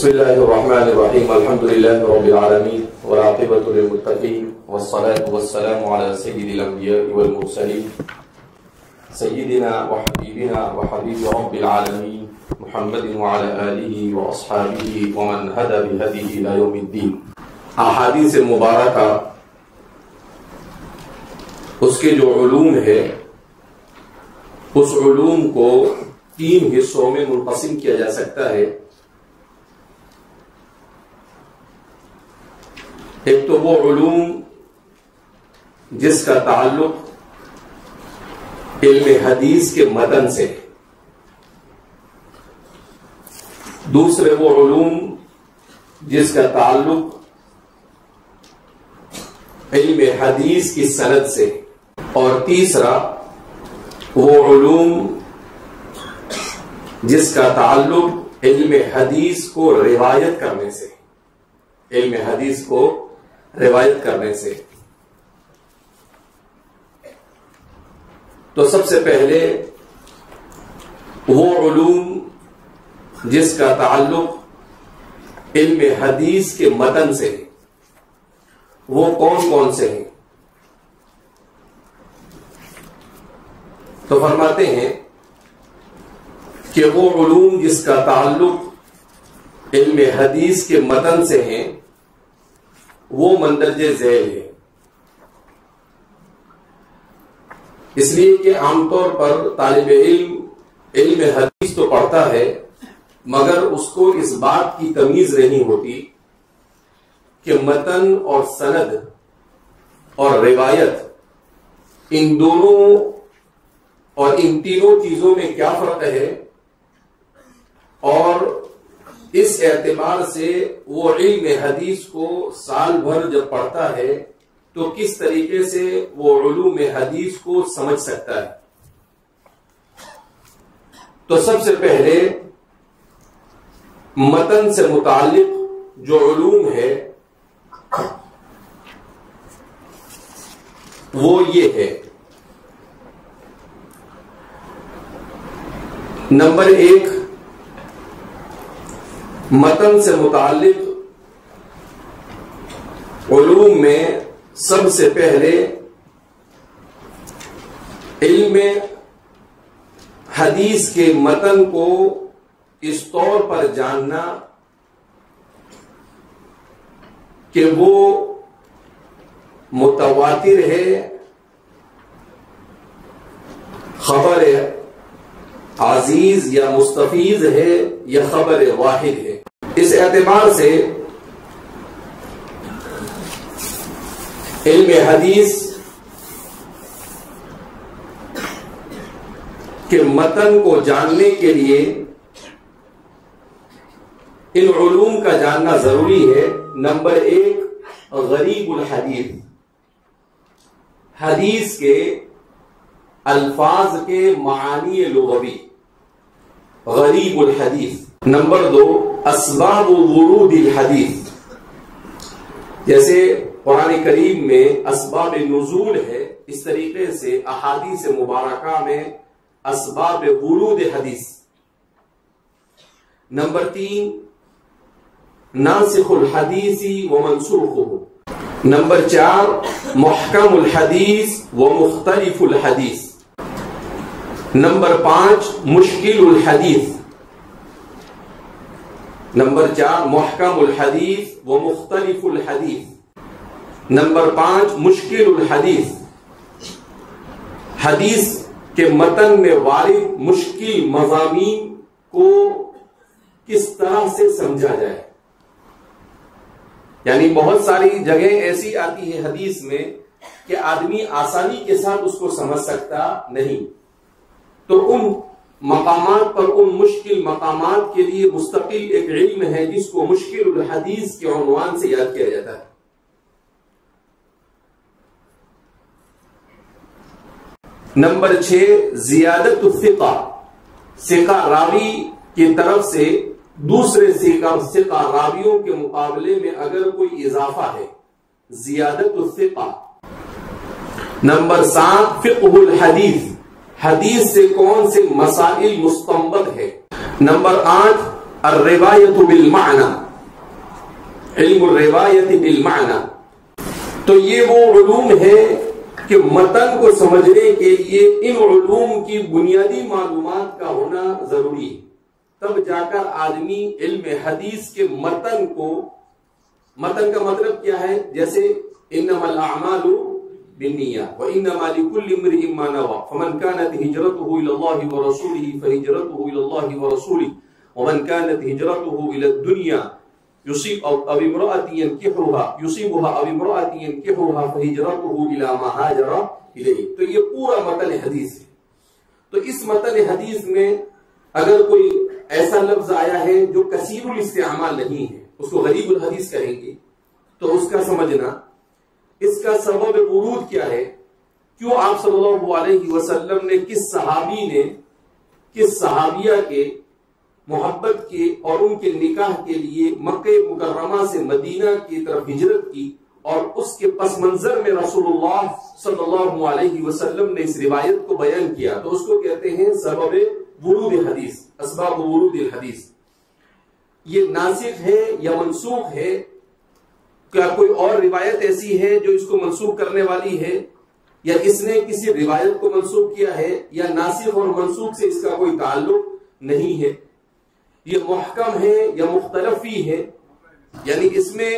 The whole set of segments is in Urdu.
بسم الله الرحمن الرحيم. الحمد لله رب العالمين والعاقبة للمتقين والصلاة والسلام على سيد الأنبياء والمرسلين سيدنا وحبيبنا وحبيب رب العالمين محمد وعلى آله وأصحابه ومن هدى بهديه إلى يوم الدين. احادیث مبارکہ اس کے جو علوم ہے اس علوم کو تین حصوں میں منقسم کیا جا سکتا ہے. ایک تو وہ علوم جس کا تعلق علم حدیث کے متن سے، دوسرے وہ علوم جس کا تعلق علم حدیث کی سند سے، اور تیسرا وہ علوم جس کا تعلق علم حدیث کو روایت کرنے سے، علم حدیث کو روایت کرنے سے. تو سب سے پہلے وہ علوم جس کا تعلق علم حدیث کے متن سے، وہ کون کون سے ہیں؟ تو فرماتے ہیں کہ وہ علوم جس کا تعلق علم حدیث کے متن سے ہیں وہ مندرجہ ذیل ہے. اس لیے کہ عام طور پر طالب علم علم حدیث تو پڑھتا ہے مگر اس کو اس بات کی تمیز نہیں ہوتی کہ متن اور سند اور روایت ان دونوں اور ان تینوں چیزوں میں کیا فرق ہے، اور اس اعتبار سے وہ علم حدیث کو سال بھر جب پڑھتا ہے تو کس طریقے سے وہ علوم حدیث کو سمجھ سکتا ہے. تو سب سے پہلے متن سے متعلق جو علوم ہے وہ یہ ہے. نمبر ایک، متن سے متعلق علوم میں سب سے پہلے علم حدیث کے متن کو اس طور پر جاننا کہ وہ متواتر ہے، خبر عزیز یا مستفیض ہے، یا خبر واحد ہے. اس اعتبار سے علم حدیث کے متن کو جاننے کے لیے ان علوم کا جاننا ضروری ہے. نمبر ایک، غریب الحدیث، حدیث کے الفاظ کے معانی لغوی، غریب الحدیث. نمبر دو، اسباب ورود الحدیث، جیسے قرآن کریم میں اسباب نزول ہے اس طریقے سے احادیث مبارکہ میں اسباب ورود حدیث. نمبر تین، ناسخ الحدیث و منسوخہ. نمبر چار، محکم الحدیث و مختلف الحدیث. نمبر پانچ، مشکل الحدیث. نمبر چار، محکم الحدیث و مختلف الحدیث. نمبر پانچ، مشکل الحدیث، حدیث کے متن میں وارد مشکل مضامین کو کس طرح سے سمجھا جائے. یعنی بہت ساری جگہیں ایسی آتی ہے حدیث میں کہ آدمی آسانی کے ساتھ اس کو سمجھ سکتا نہیں، تو ان مقامات پر، ان مشکل مقامات کے لیے مستقل ایک علم ہے جس کو مشکل الحدیث کے عنوان سے یاد کیا جاتا ہے. نمبر 6، زیادت الثقہ، ثقہ راوی کی طرف سے دوسرے ثقہ راویوں کے مقابلے میں اگر کوئی اضافہ ہے، زیادت الثقہ. نمبر 7، فقہ الحدیث، حدیث سے کون سے مسائل مستنبط ہے. نمبر 8، الروایت بالمعنی، علم الروایت بالمعنی، تو یہ وہ علوم ہے کہ متن کو سمجھنے کے لیے ان علوم کی بنیادی معلومات کا ہونا ضروری ہے، تب جا کر آدمی علم حدیث کے متن کو، متن کا مطلب کیا ہے؟ جیسے انما الاعمال بالنیات وانما لكل امرئ ما نوى فمن كانت هجرته الى الله ورسوله فهجرته الى الله ورسوله ومن كانت هجرته الى الدنيا يصيب او امرأة ينكحها يصيبها او امرأة ينكحها فهجرته الى ما هاجر اليه. تو یہ پورا متن حدیث ہے. تو اس متن حدیث میں اگر کوئی ایسا لفظ آیا ہے جو کثیر الاستعمال نہیں ہے، اس کو غریب الحدیث کہیں گے، تو اس کا سمجھنا، اس کا سبب ورود کیا ہے، کیوں آپ صلی اللہ علیہ وسلم نے کس صحابی نے کس صحابیہ کے محبت کے اور ان کے نکاح کے لیے مکہ مکرمہ سے مدینہ کی طرف ہجرت کی، اور اس کے پس منظر میں رسول اللہ صلی اللہ علیہ وسلم نے اس روایت کو بیان کیا، تو اس کو کہتے ہیں سبب ورود حدیث، اسباب ورود الحدیث. یہ ناسخ ہے یا منسوخ ہے؟ کیا کوئی اور روایت ایسی ہے جو اس کو منسوخ کرنے والی ہے، یا اس نے کسی روایت کو منسوخ کیا ہے، یا ناسخ اور منسوخ سے اس کا کوئی تعلق نہیں ہے؟ یہ محکم ہے یا مختلفی ہے، یعنی اس میں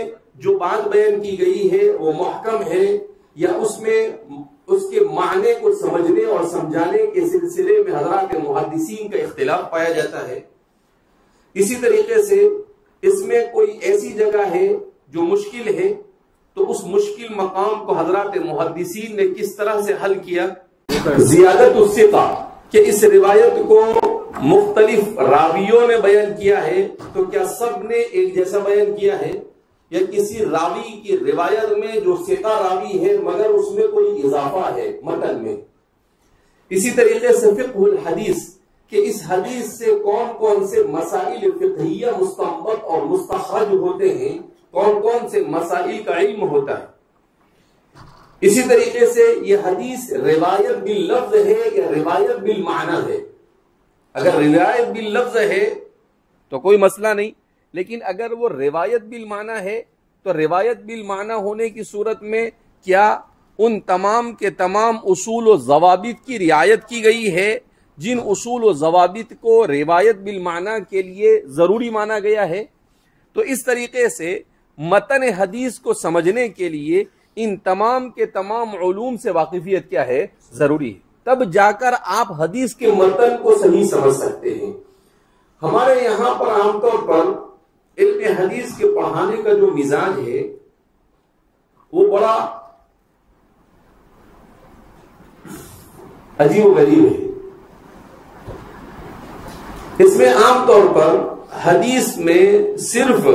جو بات بیان کی گئی ہے وہ محکم ہے، یا اس میں اس کے معنی کو سمجھنے اور سمجھانے کے سلسلے میں حضرات محدثین کا اختلاف پایا جاتا ہے. اسی طریقے سے اس میں کوئی ایسی جگہ ہے جو مشکل ہے، تو اس مشکل مقام کو حضرات محدثین نے کس طرح سے حل کیا؟ زیادت الثقہ، کہ اس روایت کو مختلف راویوں نے بیان کیا ہے، تو کیا سب نے ایک جیسا بیان کیا ہے، یا کسی راوی کی روایت میں جو ثقہ راوی ہے مگر اس میں کوئی اضافہ ہے متن میں. اسی طریقے سے فقہ الحدیث، کہ اس حدیث سے کون کون سے مسائل فقہیہ مستنبط اور مستخرج ہوتے ہیں، کون کون سے مسائل کا علم ہوتا ہے. اسی طریقے سے یہ حدیث روایت باللفظ ہے یا روایت بالمعنی ہے. اگر روایت باللفظ ہے تو کوئی مسئلہ نہیں، لیکن اگر وہ روایت بالمعنی ہے تو روایت بالمعنی ہونے کی صورت میں کیا ان تمام کے تمام اصول و ضوابط کی رعایت کی گئی ہے جن اصول و ضوابط کو روایت بالمعنی کے لیے ضروری مانا گیا ہے؟ تو اس طریقے سے متن حدیث کو سمجھنے کے لیے ان تمام کے تمام علوم سے واقفیت کیا ہے؟ ضروری ہے، تب جا کر آپ حدیث کے متن کو صحیح سمجھ سکتے ہیں. ہمارے یہاں پر عام طور پر علم حدیث کے پڑھانے کا جو مزاج ہے وہ بڑا عجیب و غریب ہے. اس میں عام طور پر حدیث میں صرف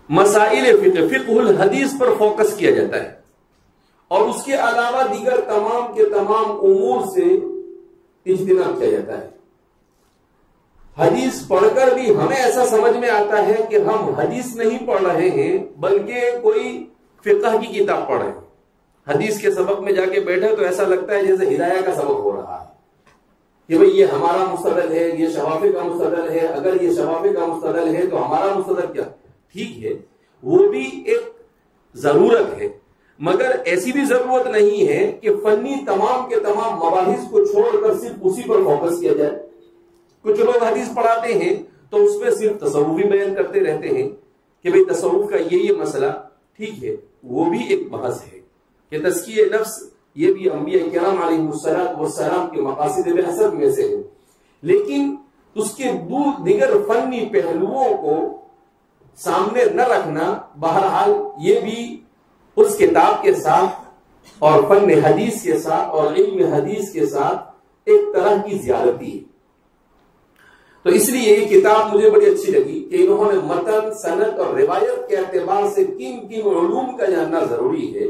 مسائل فقہ الحدیث پر فوکس کیا جاتا ہے، اور اس کے علاوہ دیگر تمام کے تمام امور سے اجتناب کیا جاتا ہے. حدیث پڑھ کر بھی ہمیں ایسا سمجھ میں آتا ہے کہ ہم حدیث نہیں پڑھ رہے ہیں بلکہ کوئی فقہ کی کتاب پڑھ رہے ہیں. حدیث کے سبق میں جا کے بیٹھے تو ایسا لگتا ہے جیسے ہدایہ کا سبق ہو رہا ہے کہ بھئی یہ ہمارا مستدل ہے، یہ شوافی کا مستدل ہے، اگر یہ شوافی کا مستدل ہے تو ہمارا مستدل کیا؟ ٹھیک ہے، وہ بھی ایک ضرورت ہے، مگر ایسی بھی ضرورت نہیں ہے کہ فنی تمام کے تمام مباحث کو چھوڑ کر صرف اسی پر فوکس کیا جائے. کچھ لوگ حدیث پڑھاتے ہیں تو اس میں صرف تصوفی بیان کرتے رہتے ہیں کہ بھئی تصوف کا یہ مسئلہ، ٹھیک ہے، وہ بھی ایک بحث ہے کہ تزکیہ نفس یہ بھی انبیاء کرام علیہ السلام کے مقاصد بعثت میں سے ہے، لیکن اس کے دیگر فنی پہلوؤں کو سامنے نہ رکھنا بہرحال یہ بھی اس کتاب کے ساتھ اور فن حدیث کے ساتھ اور علم حدیث کے ساتھ ایک طرح کی زیادتی ہے. تو اس لیے یہ کتاب مجھے بڑی اچھی لگی کہ انہوں نے متن، سند اور روایت کے اعتبار سے کن کن علوم کا جاننا ضروری ہے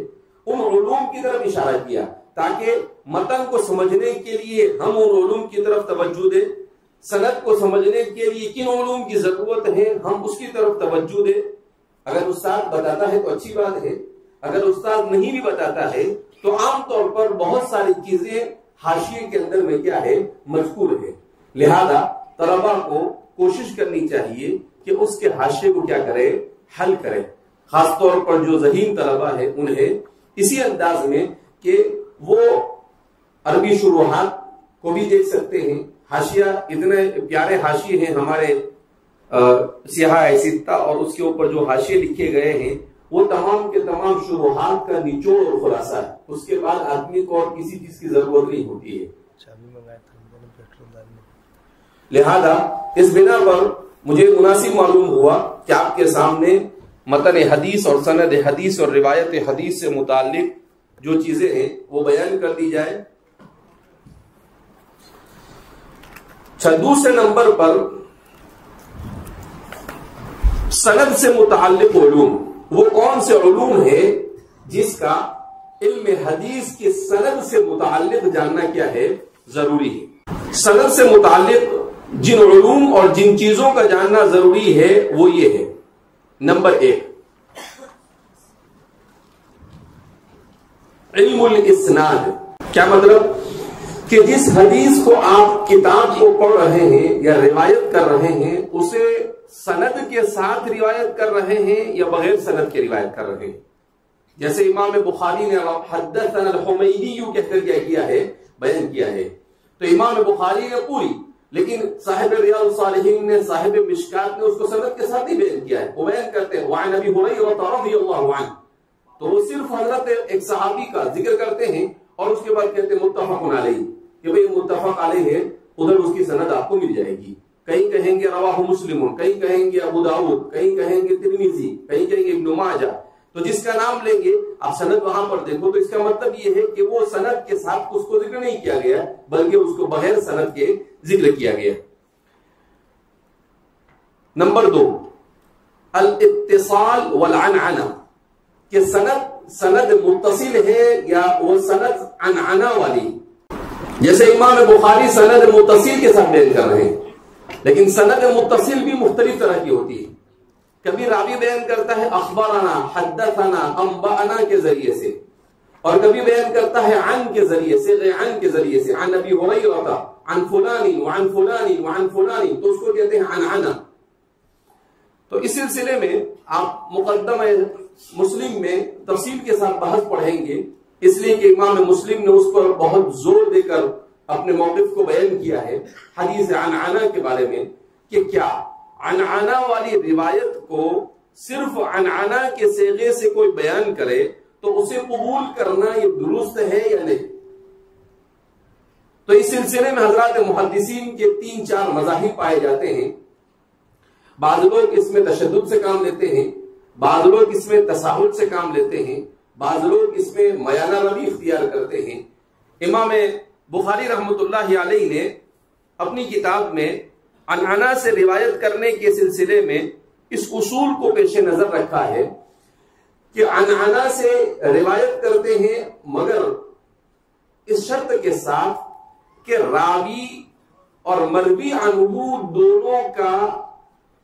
ان علوم کی طرف اشارہ کیا، تاکہ متن کو سمجھنے کے لیے ہم ان علوم کی طرف توجہ دیں، سند کو سمجھنے کے لیے کن علوم کی ضرورت ہے ہم اس کی طرف توجہ دیں. اگر استاد بتاتا ہے تو اچھی بات ہے، اگر استاد نہیں بھی بتاتا ہے تو عام طور پر بہت ساری چیزیں حاشیے کے اندر میں کیا ہے؟ مذکور ہے. لہذا طلبا کو کوشش کرنی چاہیے کہ اس کے حاشیے کو کیا کرے، حل کرے، خاص طور پر جو ذہین طلبہ ہے انہیں اسی انداز میں کہ وہ عربی شروحات کو بھی دیکھ سکتے ہیں. حاشیہ اتنے پیارے حاشیے ہیں ہمارے سیاہ ستہ، اور اس کے اوپر جو حاشیے لکھے گئے ہیں وہ تمام کے تمام شروحات کا نچوڑ اور خلاصہ ہے. اس کے بعد آدمی کو اور کسی چیز کی ضرورت نہیں ہوتی ہے. لہذا اس بنا پر مجھے مناسب معلوم ہوا کہ آپ کے سامنے متن حدیث اور سند حدیث اور روایت حدیث سے متعلق جو چیزیں ہیں وہ بیان کر دی جائے. دوسرے نمبر پر سند سے متعلق علوم. وہ کون سے علوم ہے جس کا علم حدیث کی سند سے متعلق جاننا کیا ہے، ضروری ہے. سند سے متعلق جن علوم اور جن چیزوں کا جاننا ضروری ہے وہ یہ ہے. نمبر 1 علم الاسناد. کیا مطلب کہ جس حدیث کو آپ کتاب کو پڑھ رہے ہیں یا روایت کر رہے ہیں اسے سند کے ساتھ روایت کر رہے ہیں یا بغیر سند کے روایت کر رہے ہیں. جیسے امام بخاری نے حدثنا الحمیدی کہہ کر کیا کیا ہے، بیان کیا ہے، تو امام بخاری نے پوری، لیکن صاحب ریاض الصالحین نے، صاحب مشکات نے اس کو سند کے ساتھ ہی بیان کیا ہے. وہ بیان کرتے ہیں وعن ابی ہریرہ رضی اللہ عنہ، تو وہ صرف حضرت ایک صحابی کا ذکر کرتے ہیں اور اس کے بعد کہتے ہیں متفق علیہ، کہ بھئی متفق علیہ ہے، ادھر اس کی سند آپ کو مل جائے گی. کہیں کہیں گے رواہ مسلم، کہیں کہیں گے ابو داؤد، کہیں کہیں گے ترمذی، کہیں کہیں گے ابن ماجہ. تو جس کا نام لیں گے آپ سند وہاں پر دیکھو تو اس کا مطلب یہ ہے کہ وہ سند کے ساتھ اس کو ذکر نہیں کیا گیا بلکہ اس کو بغیر سند کے ذکر کیا گیا. نمبر 2 الاتصال والعنعنہ، کہ سند متصل ہے یا وہ سند عنعنہ والی. جیسے امام بخاری سند متصل کے ساتھ بیان کر رہے ہیں، لیکن سند متصل بھی مختلف طرح کی ہوتی ہے. کبھی راوی بیان کرتا ہے اخبرنا، حدثنا، انبأنا کے ذریعے سے، اور کبھی بیان کرتا ہے عن کے ذریعے سے، عن کے ذریعے سے، عن ابی ہریرہ عن فلان وعن فلان وعن فلان، تو اس کو کہتے ہیں عنعنہ. تو اس سلسلے میں آپ مقدمہ مسلم میں تفصیل کے ساتھ بحث پڑھیں گے، اس لیے کہ امام مسلم نے اس پر بہت زور دے کر اپنے موقف کو بیان کیا ہے حدیث عنعنہ کے بارے میں، کہ کیا عنعنہ والی روایت کو صرف عنعنہ کے صیغے سے کوئی بیان کرے تو اسے قبول کرنا یہ درست ہے یا نہیں. تو اس سلسلے میں حضرات محدثین کے 3-4 مذاہب پائے جاتے ہیں. بعض لوگ اس میں تشدد سے کام لیتے ہیں، بعض لوگ اس میں تساہل سے کام لیتے ہیں، بعض لوگ اس میں میانہ روی اختیار کرتے ہیں. امام بخاری رحمۃ اللہ علیہ نے اپنی کتاب میں عنعنہ سے روایت کرنے کے سلسلے میں اس اصول کو پیش نظر رکھا ہے کہ عنعنہ سے روایت کرتے ہیں مگر اس شرط کے ساتھ کہ راوی اور مروی عنہ دونوں کا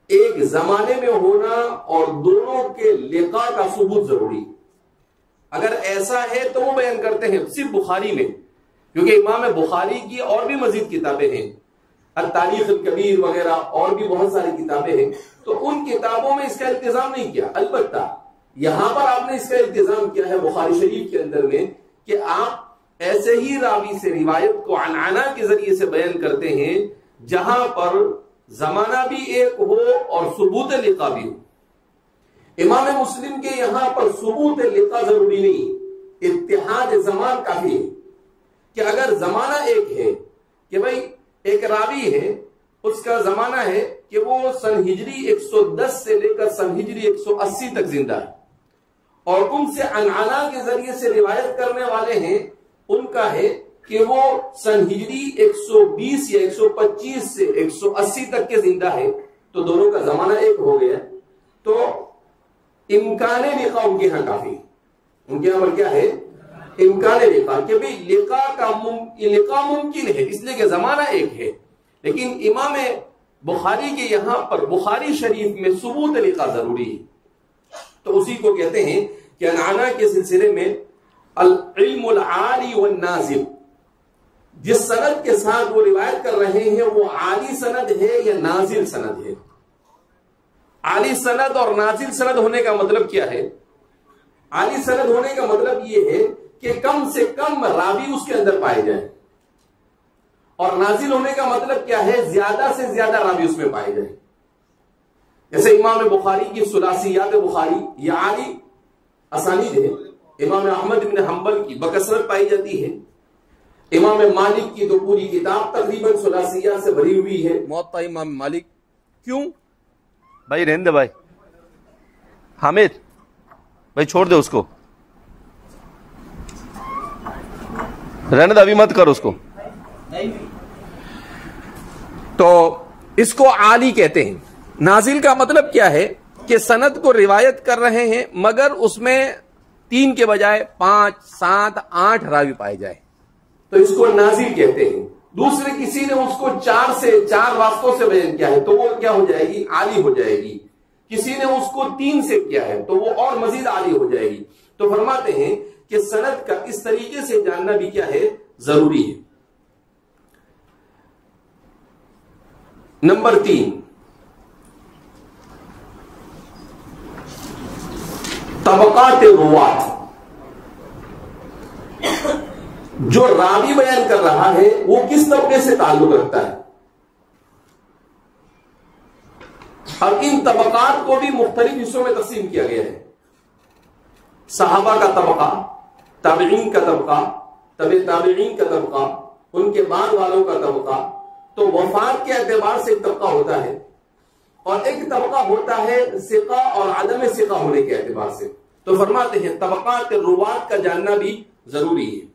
ایک زمانے میں ہونا اور دونوں کے لقاء کا ثبوت ضروری. اگر ایسا ہے تو وہ بیان کرتے ہیں صرف بخاری میں، کیونکہ امام بخاری کی اور بھی مزید کتابیں ہیں، التاریخ الکبیر وغیرہ اور بھی بہت ساری کتابیں ہیں، تو ان کتابوں میں اس کا التزام نہیں کیا. البتہ یہاں پر آپ نے اس کا التزام کیا ہے بخاری شریف کے اندر میں کہ آپ ایسے ہی راوی سے روایت کو عنعنہ کے ذریعے سے بیان کرتے ہیں جہاں پر زمانہ بھی ایک ہو اور ثبوت لقاء بھی ہو. امام مسلم کے یہاں پر ثبوت لقاء ضروری نہیں، اتحاد زمان کافی ہے. کہ اگر زمانہ ایک ہے کہ بھئی ایک راوی ہے، اس کا زمانہ ہے کہ وہ سن ہجری 110 سے لے کر سن ہجری 180 تک زندہ ہے، اور ان سے عنعنہ کے ذریعے سے روایت کرنے والے ہیں، ان کا ہے کہ وہ سن ہجری 120 یا 125 سے 180 تک کے زندہ ہے، تو دونوں کا زمانہ ایک ہو گیا. تو امکان لقاء ان کے یہاں کافی، ان کے یہاں پر کیا ہے امکان لقاء، کہ بھی لقاء ممکن ہے اس لیے کہ زمانہ ایک ہے. لیکن امام بخاری کے یہاں پر بخاری شریف میں ثبوت لقاء ضروری ہے. تو اسی کو کہتے ہیں کہ عنعنہ کے سلسلے میں العلم العالی والنازل، جس سند کے ساتھ وہ روایت کر رہے ہیں وہ عالی سند ہے یا نازل سند ہے. عالی سند اور نازل سند ہونے کا مطلب کیا ہے؟ عالی سند ہونے کا مطلب یہ ہے کہ کم سے کم راوی اس کے اندر پائے جائیں، اور نازل ہونے کا مطلب کیا ہے؟ زیادہ سے زیادہ راوی اس میں پائے جائیں. جیسے امام بخاری کی ثلاثیات بخاری یہ عالی اسانید ہے. امام احمد بن حنبل کی بکثرت پائی جاتی ہے. امام مالک کی تو پوری کتاب تقریباً ثلاثیات سے بھری ہوئی ہے. موطا امام مالک. کیوں بھائی؟ رہنے دے بھائی. حامد بھائی چھوڑ دے اس کو، رہنے دے، ابھی مت کر اس کو. تو اس کو عالی کہتے ہیں. نازل کا مطلب کیا ہے کہ سند کو روایت کر رہے ہیں مگر اس میں 3 کے بجائے 5 7 8 راوی پائے جائے تو اس کو نازل کہتے ہیں. دوسرے کسی نے اس کو 4 واسطوں سے بیان کیا ہے تو وہ کیا ہو جائے گی؟ عالی ہو جائے گی. کسی نے اس کو 3 سے کیا ہے تو وہ اور مزید عالی ہو جائے گی. تو فرماتے ہیں کہ سند کا اس طریقے سے جاننا بھی کیا ہے؟ ضروری ہے. نمبر 3، طبقات روات. جو راوی بیان کر رہا ہے وہ کس طبقے سے تعلق رکھتا ہے. اب ان طبقات کو بھی مختلف حصوں میں تقسیم کیا گیا ہے. صحابہ کا طبقہ، تابعین کا طبقہ، تبع تابعین کا طبقہ، ان کے بعد والوں کا طبقہ. تو وفات کے اعتبار سے ایک طبقہ ہوتا ہے اور ایک طبقہ ہوتا ہے ثقہ اور عدم ثقہ ہونے کے اعتبار سے. تو فرماتے ہیں طبقات روات کا جاننا بھی ضروری ہے.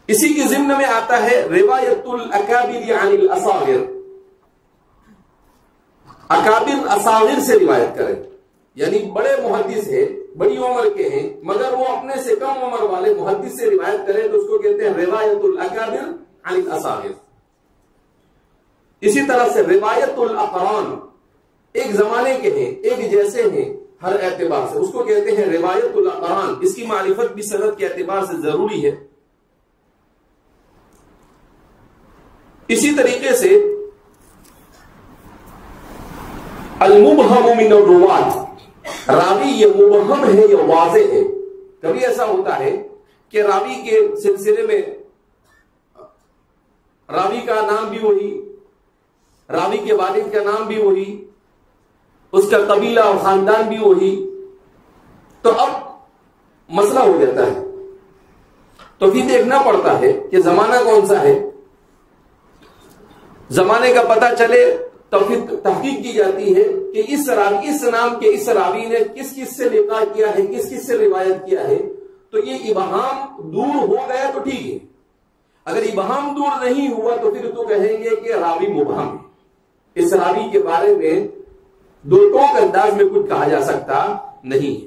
اسی کی ضمن میں آتا ہے روایت الاکابر عن الاصاغر. اکابر اصاغر سے روایت کریں، یعنی بڑے محدث ہیں، بڑی عمر کے ہیں مگر وہ اپنے سے کم عمر والے محدث سے روایت کریں تو اس کو کہتے ہیں روایت الاکابر عن الاصاغر. اسی طرح سے روایت الاقران، ایک زمانے کے ہیں، ایک جیسے ہیں ہر اعتبار سے، اس کو کہتے ہیں روایت الاقران. اس کی معرفت بھی سند کے اعتبار سے ضروری ہے. اسی طریقے سے المبہم من الروات، راوی یہ مبہم ہے یا واضح ہے. کبھی ایسا ہوتا ہے کہ راوی کے سلسلے میں راوی کا نام بھی وہی، راوی کے والد کا نام بھی وہی، اس کا قبیلہ اور خاندان بھی وہی. تو اب مسئلہ ہو جاتا ہے تو پھر دیکھنا پڑتا ہے کہ زمانہ کون سا ہے. زمانے کا پتہ چلے تو پھر تحقیق کی جاتی ہے کہ اس نام کے اس راوی نے کس کس سے لقاء کیا ہے، کس کس سے روایت کیا ہے. تو یہ ابہام دور ہو گیا تو ٹھیک ہے، اگر ابہام دور نہیں ہوا تو پھر تو کہیں گے کہ راوی مبہم ہے. اس راوی کے بارے میں دو ٹوک انداز میں کچھ کہا جا سکتا نہیں ہے.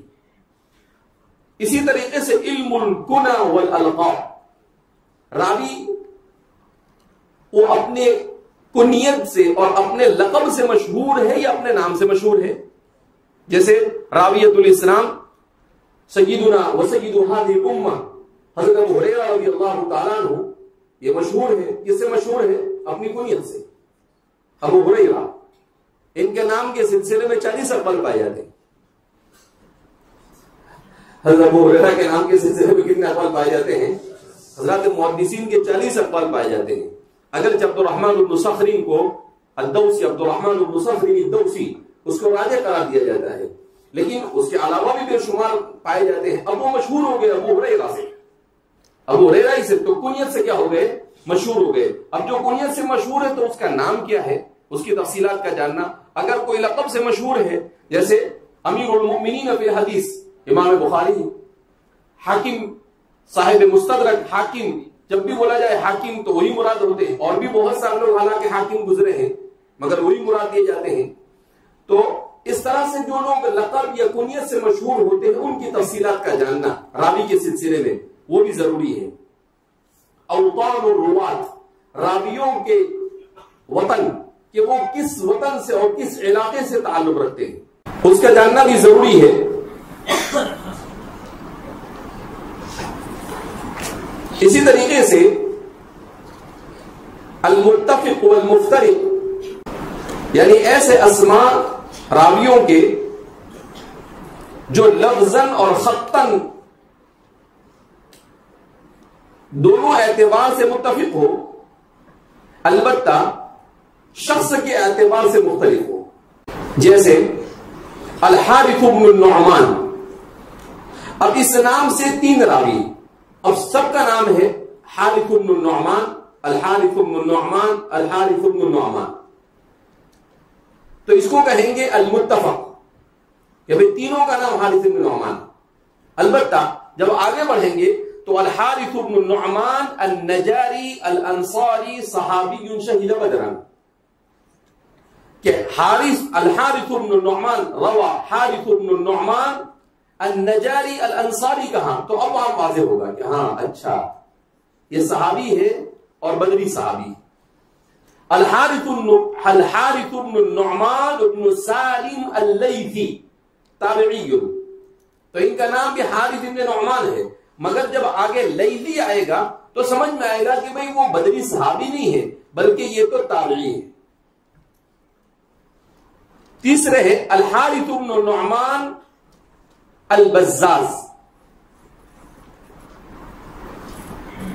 اسی طریقے سے علم الکنہ والالقاب، راوی وہ اپنے کنیت سے اور اپنے لقب سے مشہور ہے یا اپنے نام سے مشہور ہے. جیسے راویت الاسلام سیدنا و سید هذه الامہ حضرت ابو ہریرہ رضی اللہ تعالیٰ عنہ، یہ مشہور ہے. کس سے مشہور ہے؟ اپنی کنیت سے. ابو ہریرہ، ان کے نام کے سلسلے میں 40 اقوال پائے جاتے ہیں. حضرت ابو ہریرہ کے نام کے سلسلے میں کتنے اقوال پائے جاتے ہیں؟ حضرات محدثین کے 40 اقوال پائے جاتے ہیں. اگرچہ عبد الرحمن بن صخر کو الدوسی، عبد الرحمن بن صخر الدوسی، اس کو راجح قرار دیا جاتا ہے، لیکن اس کے علاوہ بھی بے شمار پائے جاتے ہیں. اب وہ مشہور ہو گئے ابو ہریرہ سے، ابو ہریرہ ہی سے، تو کنیت سے کیا ہو گئے؟ مشہور ہو گئے. اب جو کنیت سے مشہور ہے تو اس کا نام کیا ہے، اس کی تفصیلات کا جاننا. اگر کوئی لقب سے مشہور ہے جیسے امیر المؤمنین فی الحدیث امام بخاری، حاکم صاحب مستدرک، حاکم، جب بھی بولا جائے حاکم تو وہی مراد ہوتے ہیں، اور بھی بہت سارے لوگ حالانکہ حاکم گزرے ہیں مگر وہی مراد دیے جاتے ہیں. تو اس طرح سے جو لوگ لقب یا کنیت سے مشہور ہوتے ہیں ان کی تفصیلات کا جاننا راوی کے سلسلے میں وہ بھی ضروری ہے. اوطان الروات، راویوں کے وطن، کہ وہ کس وطن سے اور کس علاقے سے تعلق رکھتے ہیں، اس کا جاننا بھی ضروری ہے. اسی طریقے سے المتفق والمفترق، یعنی ایسے اسماء راویوں کے جو لفظاً اور خطاً دونوں اعتبار سے متفق ہو، البتہ شخص کے اعتبار سے مختلف ہو. جیسے الحارث بن النعمان، اب اس نام سے 3 راوی، اب سب کا نام ہے حارث بن النعمان، الحارث بن النعمان، الحارث بن النعمان، تو اس کو کہیں گے المتفق کہ بھئی تینوں کا نام حارث بن النعمان. البتہ جب آگے بڑھیں گے تو الحارث بن النعمان النجاری الانصاری صحابی شہید بدرا، کہ الحارث بن النعمان روا حارث بن النعمان النجاری الانصاری کہاں، تو اب وہاں واضح ہوگا کہ ہاں اچھا یہ صحابی ہے اور بدری صحابی. الحارث بن النعمان بن سالم اللیثی تابعی، تو ان کا نام بھی حارث بن نعمان ہے، مگر جب آگے لیثی آئے گا تو سمجھ میں آئے گا کہ بھئی وہ بدری صحابی نہیں ہے بلکہ یہ تو تابعی ہے. تیسرے ہے الحارث بن النعمان البزاز،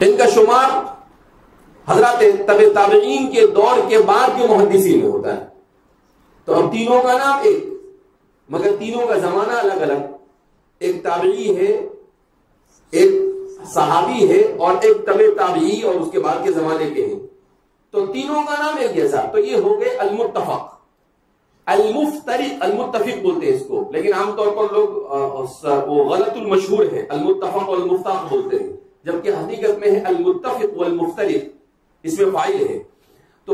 ان کا شمار حضرات تابعین کے دور کے بعد کے محدثین میں ہوتا ہے. تو اب تینوں کا نام ایک، مگر تینوں کا زمانہ الگ الگ، ایک تابعی ہے، ایک صحابی ہے اور ایک تبع تابعی اور اس کے بعد کے زمانے کے ہیں، تو تینوں کا نام ایک جیسا. تو یہ ہو گئے المتفق. المفترق، المتفق بولتے ہیں اس کو، لیکن عام طور پر لوگ وہ غلط المشہور ہے، المتفق والمفترق بولتے ہیں، جبکہ حقیقت میں ہے المتفق والمفترق، اس میں فاعل ہے. تو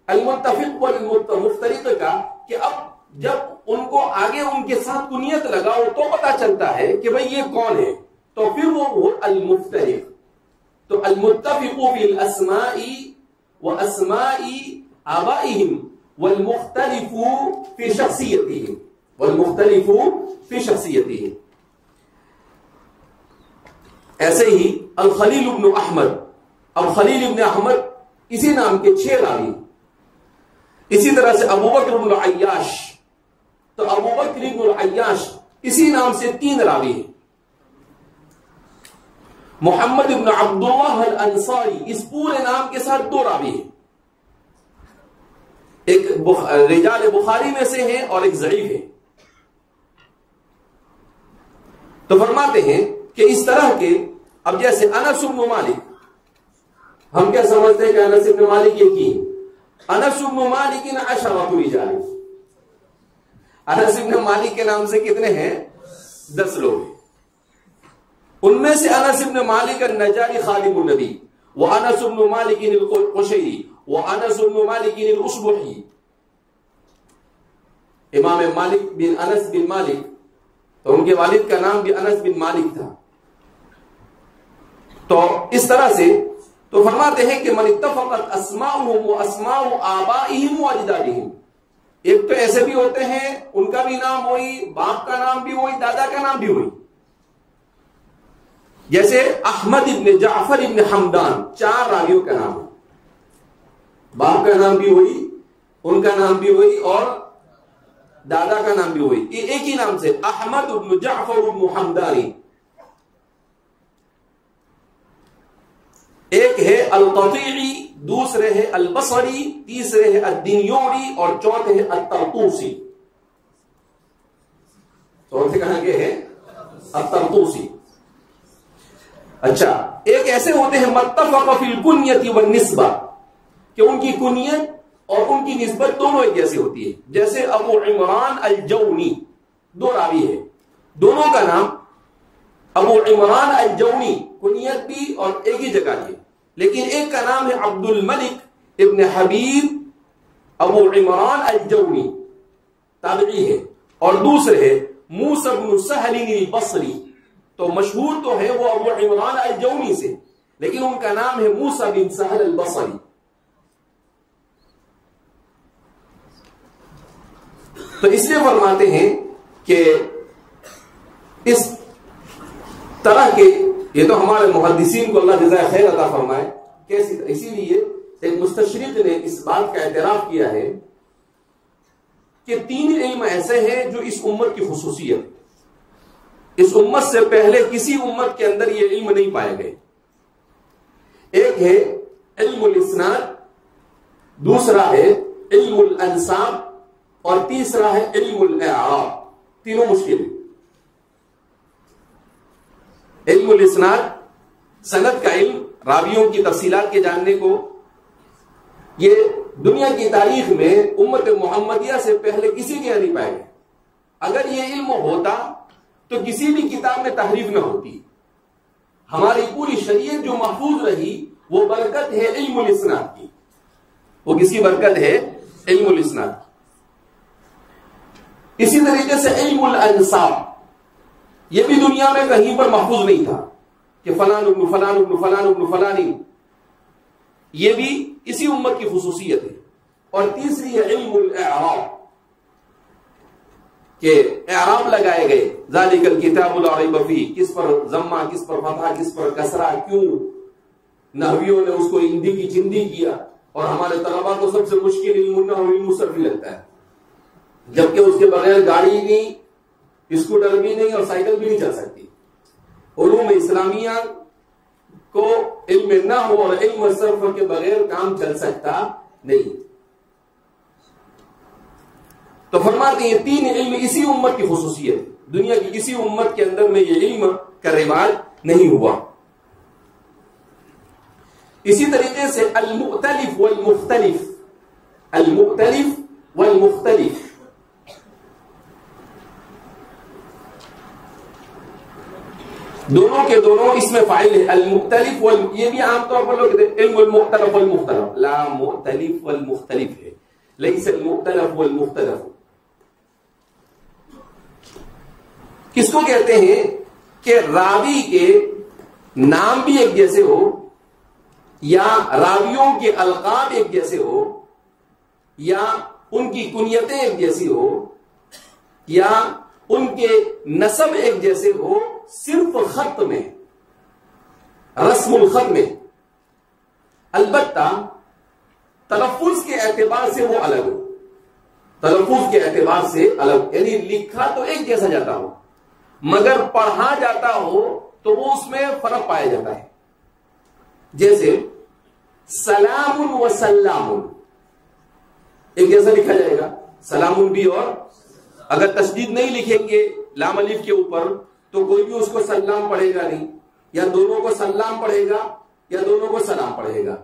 المتفق والمفترق کا کہ اب جب ان کو آگے ان کے ساتھ کنیت لگاؤ تو پتا چلتا ہے کہ بھئی یہ کون ہے، تو پھر وہ المفترق. تو المتفق بالاسماء واسماء آبائهم والمختلف في شخصيته، والمختلف في شخصيته. ایسے ہی الخلیل بن احمد، اب خلیل ابن احمد اسی نام کے 6 راوی. اسی طرح سے ابو بکر بن العیاش، تو ابو بکر بن العیاش اسی نام سے 3 راوی ہیں. محمد بن عبداللہ الانصاری، اس پورے نام کے ساتھ 2 راوی ہیں، ایک رجال بخاری میں سے ہیں اور ایک ضعیف ہے. تو فرماتے ہیں کہ اس طرح کے، اب جیسے انس بن مالک، ہم کیا سمجھتے ہیں کہ انس بن مالک یہ کی، انس بن مالک 10 رجال، انس بن مالک کے نام سے کتنے ہیں؟ 10 لوگ. ان میں سے انس بن مالک النجاری خادم النبی، وانس بن مالک القشیری، وانس بن مالک الاصبحی. امام مالک بن انس بن مالک، تو ان کے والد کا نام بھی انس بن مالک تھا. تو اس طرح سے تو فرماتے ہیں کہ من اتفقت اسماؤہم و اسماء آبائہم و اجدادہم. ایک تو ایسے بھی ہوتے ہیں ان کا بھی نام وہی، باپ کا نام بھی وہی، دادا کا نام بھی وہی. جیسے احمد ابن جعفر ابن حمدان، 4 راویوں کا نام ہے، باپ کا نام بھی وہی، ان کا نام بھی وہی اور دادا کا نام بھی وہی، ایک ہی نام سے احمد ابن جعفر ابن حمدانی. ایک ہے القطیعی، دوسرے ہے البصری، تیسرے ہے الدنیوری اور چوتھے ہے الطرطوسی. چوتھے کہاں کے ہیں؟ الطرطوسی. اچھا، ایک ایسے ہوتے ہیں متفق فی الکنیت والنسبہ، کہ ان کی کنیت اور ان کی نسبت دونوں ایک جیسی ہوتی ہے. جیسے ابو عمران الجونی، 2 راوی ہے، دونوں کا نام ابو عمران الجونی، کنیت بھی اور ایک ہی جگہ کی، لیکن ایک کا نام ہے عبد الملک ابن حبیب ابو عمران الجونی، تابعی ہے، اور دوسرے ہے موسیٰ بن سہل البصری. تو مشہور تو ہے وہ ابو عمران الجونی سے، لیکن ان کا نام ہے موسیٰ بن سہل البصری. تو اس لیے فرماتے ہیں کہ اس طرح کے یہ تو ہمارے محدثین کو اللہ جزائے خیر عطا فرمائے. اسی لیے ایک مستشرق نے اس بات کا اعتراف کیا ہے کہ 3 علم ایسے ہیں جو اس امت کی خصوصیت، اس امت سے پہلے کسی امت کے اندر یہ علم نہیں پائے گئے. ایک ہے علم الاسناد، دوسرا ہے علم الانساب، اور تیسرا ہے علم الاعراب. تینوں مشکل ہیں. علم الاسناد، سند کا علم، راویوں کی تفصیلات کے جاننے کو، یہ دنیا کی تاریخ میں امت محمدیہ سے پہلے کسی کے نہیں پائے گئے. اگر یہ علم ہوتا تو کسی بھی کتاب میں تحریف نہ ہوتی. ہماری پوری شریعت جو محفوظ رہی وہ برکت ہے علم الاسناد کی. وہ کس کی برکت ہے؟ علم الاسناد کی. اسی طریقے سے علم الانساب، یہ بھی دنیا میں کہیں پر محفوظ نہیں تھا کہ فلان ابن فلان ابن فلان ابن فلانی. یہ بھی اسی امت کی خصوصیت ہے. اور تیسری ہے علم الاعراب، کہ اعراب لگائے گئے. ذالک الکتاب لا ریب فیہ، کس پر ضمہ، کس پر فتحہ، کس پر کسرہ، کیوں. نحویوں نے اس کو ہندی کی چندی کیا، اور ہمارے طلبا کو سب سے مشکل علم النحو علم صرف لگتا ہے، جبکہ اس کے بغیر گاڑی نہیں، اسکوٹر بھی نہیں، اور سائیکل بھی نہیں چل سکتی. علوم اسلامیہ کو علم نحو اور علم صرف کے بغیر کام چل سکتا نہیں. تو فرماتے ہیں 3 علم اسی امت کی خصوصیت، دنیا کی کسی امت کے اندر میں یہ علم کا رواج نہیں ہوا. اسی طریقے سے المختلف والمختلف، المختلف والمختلف، دونوں کے دونوں اس میں فاعل ہے. المختلف یہ بھی عام طور پر لوگ کہتے ہیں علم المختلف والمختلف. لا، مختلف والمختلف ہے، لیس المختلف والمختلف. کس کو کہتے ہیں کہ راوی کے نام بھی ایک جیسے ہو، یا راویوں کے القاب ایک جیسے ہو، یا ان کی کنیتیں ایک جیسی ہو، یا ان کے نسب ایک جیسے ہو، صرف خط میں، رسم الخط میں. البتہ تلفظ کے اعتبار سے وہ الگ ہو، تلفظ کے اعتبار سے الگ، یعنی لکھا تو ایک جیسا جاتا ہو مگر پڑھا جاتا ہو تو وہ اس میں فرق پایا جاتا ہے. جیسے سلام و سلام، ایک جیسا لکھا جائے گا، سلام بھی، اور اگر تشدید نہیں لکھیں گے لام الف کے اوپر تو کوئی بھی اس کو سلام پڑھے گا نہیں، یا دونوں کو سلام پڑھے گا یا دونوں کو سلام پڑھے گا.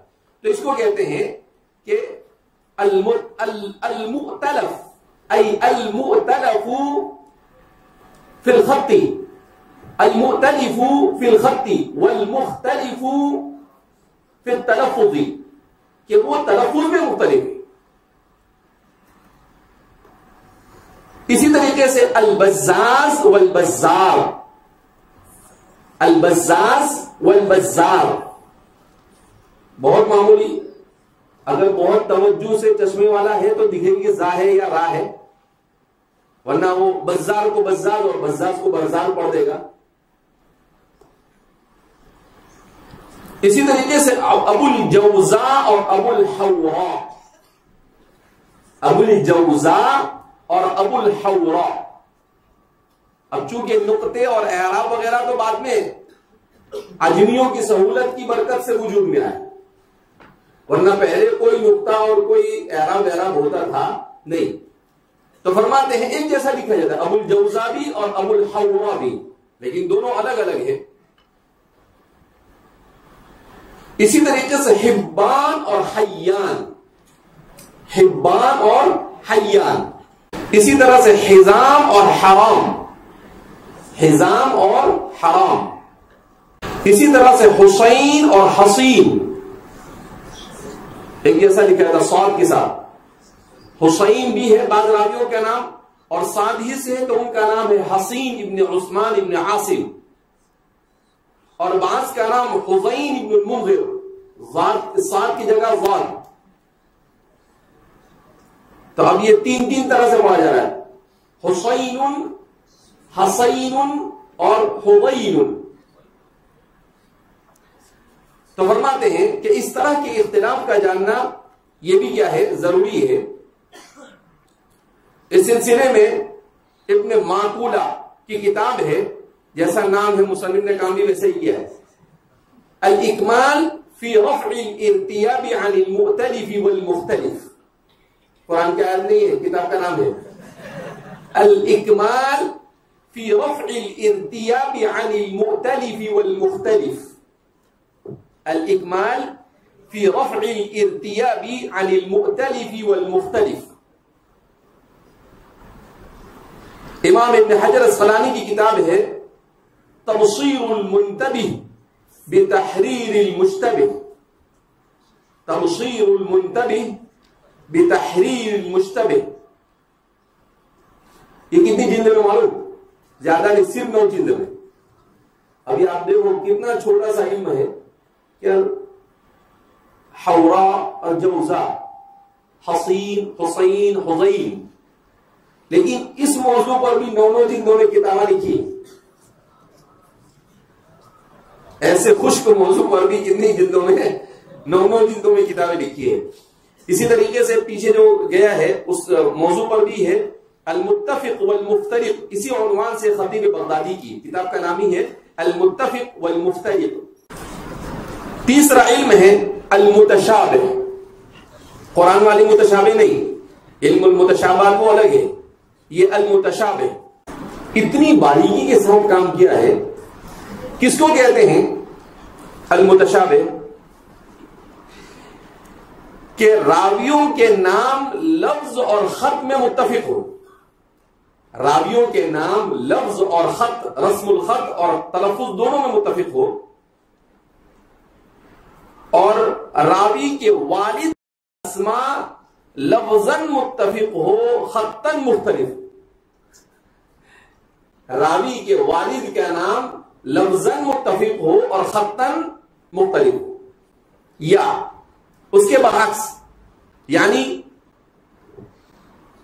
تو اس کو کہتے ہیں کہ المختلف، ای المختلف فی الخط، المختلف فی الخط والمختلف فی التلفظ، کہ وہ تلفظ میں مختلف ہے. اسی طریقے سے البزاز والبزار، البزاز والبزار بہت معمولی، اگر بہت توجہ سے چشمے والا ہے تو دکھے گی زا ہے یا را ہے، ورنہ وہ بزار کو بزاز اور بزاز کو بزار پڑھ دے گا. اسی طریقے سے ابو الجوزاء اور ابو الحوراء، ابو الجوزاء اور ابو الحوراء. اب چونکہ نقطے اور اعراب وغیرہ تو بعد میں اجمیوں کی سہولت کی برکت سے وجود میں آئے، ورنہ پہلے کوئی نقطہ اور کوئی اعراب ہوتا تھا نہیں. تو فرماتے ہیں ایک جیسا لکھا جاتا ہے، ابو الجوزاء بھی اور ابو الحوراء بھی، لیکن دونوں الگ الگ ہیں. اسی طریقے سے حبان اور حیان، حبان اور حیان. اسی طرح سے حزام اور حرام، حزام اور حرام. اسی طرح سے حسین اور حسین، ایک جیسا لکھا تھا صاد کے ساتھ. حسین بھی ہے بعض راویوں کا نام، اور صاد ہی سے ہے تو ان کا نام ہے حسین ابن عثمان ابن عاصم، اور بعض کا نام حسین ابن المنذر، صاد کی جگہ ضاد. تو اب یہ تین طرح سے پڑھا جا رہا ہے، حسین، حسین اور حوین. تو فرماتے ہیں کہ اس طرح کے اختلاف کا جاننا یہ بھی کیا ہے، ضروری ہے۔ اس سلسلے میں ابن معقولہ کی کتاب ہے، جیسا نام ہے مصنف نے کام بھی ویسے ہی کیا ہے، الاکمال فی رفع الارتیاب عن المختلف والمختلف۔ قرآن کی آیت نہیں ہے، کتاب کا نام ہے الاکمال فی رفع الارتیاب عن المختلف والمختلف، الاکمال فی رفع الارتیاب عن المختلف والمختلف۔ امام ابن حجر اسقلانی کی کتاب ہے تبصیر المنتبہ بتحریر المشتبہ، تبصیر المنتبہ بتحریر المشتبہ۔ یہ کتنی جلد میں معلوم؟ زیادہ نہیں، صرف 9 جلد میں۔ ابھی آپ دیکھو کتنا چھوٹا سا علم ہے کہ حورا اور جوزا، حسین، حسین، حزین، لیکن اس موضوع پر بھی 9 جلدوں میں کتابیں لکھی۔ ایسے خشک موضوع پر بھی کتنی جلدوں میں، 9 جلدوں میں کتابیں لکھی ہیں۔ اسی طریقے سے پیچھے جو گیا ہے اس موضوع پر بھی ہے المتفق والمفترق، اسی عنوان سے خطیب بغدادی کی کتاب کا نام ہی ہے المتفق والمفترق۔ تیسرا علم ہے المتشابہ، قرآن والی متشابہ نہیں، علم المتشابہات وہ الگ ہے، یہ المتشابہ۔ اتنی باریکی کے ساتھ کام کیا ہے۔ کس کو کہتے ہیں المتشابہ؟ کہ راویوں کے نام لفظ اور خط میں متفق ہو، راویوں کے نام لفظ اور خط، رسم الخط اور تلفظ دونوں میں متفق ہو، اور راوی کے والد اسماء لفظاً متفق ہو، خطاً مختلف۔ راوی کے والد کا نام لفظاً متفق ہو اور خطاً مختلف ہو، یا اس کے برعکس، یعنی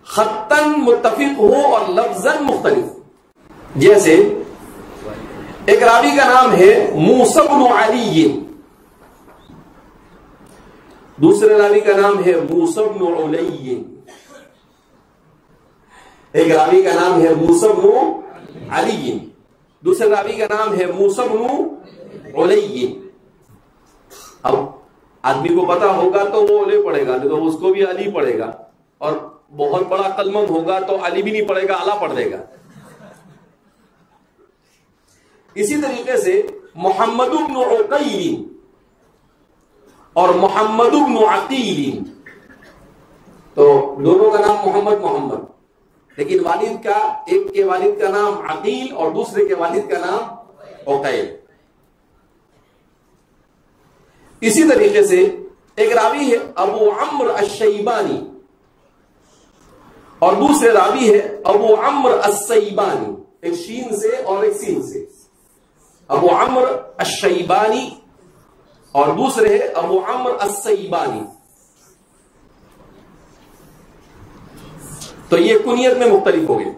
خطاً متفق ہو اور لفظاً مختلف۔ جیسے ایک راوی کا نام ہے موسیٰ بن علی، دوسرے راوی کا نام ہے موسیٰ بن علی، ایک راوی کا نام ہے موسیٰ بن علی، دوسرے راوی کا نام ہے موسیٰ بن علی۔ اب آدمی کو پتا ہوگا تو وہ علی پڑھے گا، تو اس کو بھی علی پڑھے گا، اور بہت بڑا قلمند ہوگا تو علی بھی نہیں پڑھے گا، اعلیٰ پڑھ دے گا۔ اسی طریقے سے محمد بن عقیل اور محمد بن عقیل، تو دونوں کا نام محمد، لیکن والد کا، ایک کے والد کا نام عقیل اور دوسرے کے والد کا نام عقیل۔ اسی طریقے سے ایک راوی ہے ابو عمرو الشیبانی اور دوسرے راوی ہے ابو عمرو السیبانی، ایک شین سے اور ایک سین سے، ابو عمرو الشیبانی اور دوسرے ہے ابو عمرو السیبانی۔ تو یہ کنیت میں مختلف ہو گئے۔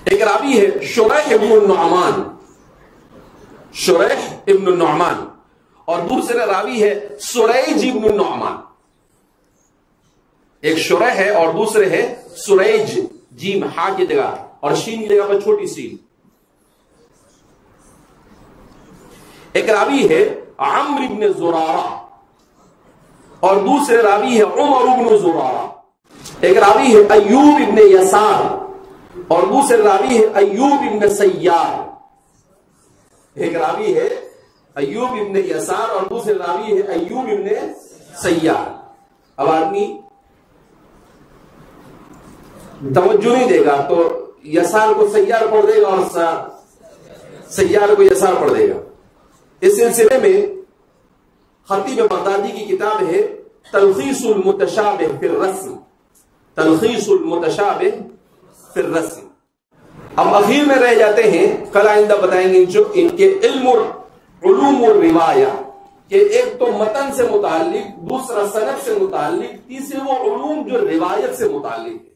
ایک راوی ہے شریح ابن النعمان، شریح ابن النعمان، اور دوسرے راوی ہے سریج ابن النعمان۔ ایک شریح ہے اور دوسرے ہے سریج، جیم ہا کی جگہ اور شین کی جگہ پر چھوٹی سین۔ ایک راوی ہے عمرو ابن زرارہ اور دوسرے راوی ہے عمر ابن زرارہ۔ ایک راوی ہے ایوب ابن یسار اور دوسرے راوی ہے ایوب ابن سیار۔ ایک راوی ہے ایوب ابن یسار اور دوسرے راوی ہے ایوب ابن سیار۔ اب آدمی توجہ نہیں دے گا تو یسار کو سیار پڑھ دے گا اور سیار کو یسار پڑھ دے گا۔ اس سلسلے میں خطیب بغدادی کی کتاب ہے تلخیص المتشابہ فی الرسم، تلخیص المتشابہ فی الرسم۔ اب اخیر میں رہ جاتے ہیں، کل آئندہ بتائیں گے جو ان کے علوم الروایہ، کہ ایک تو متن سے متعلق، دوسرا سند سے متعلق، تیسرے وہ علوم جو روایت سے متعلق ہے۔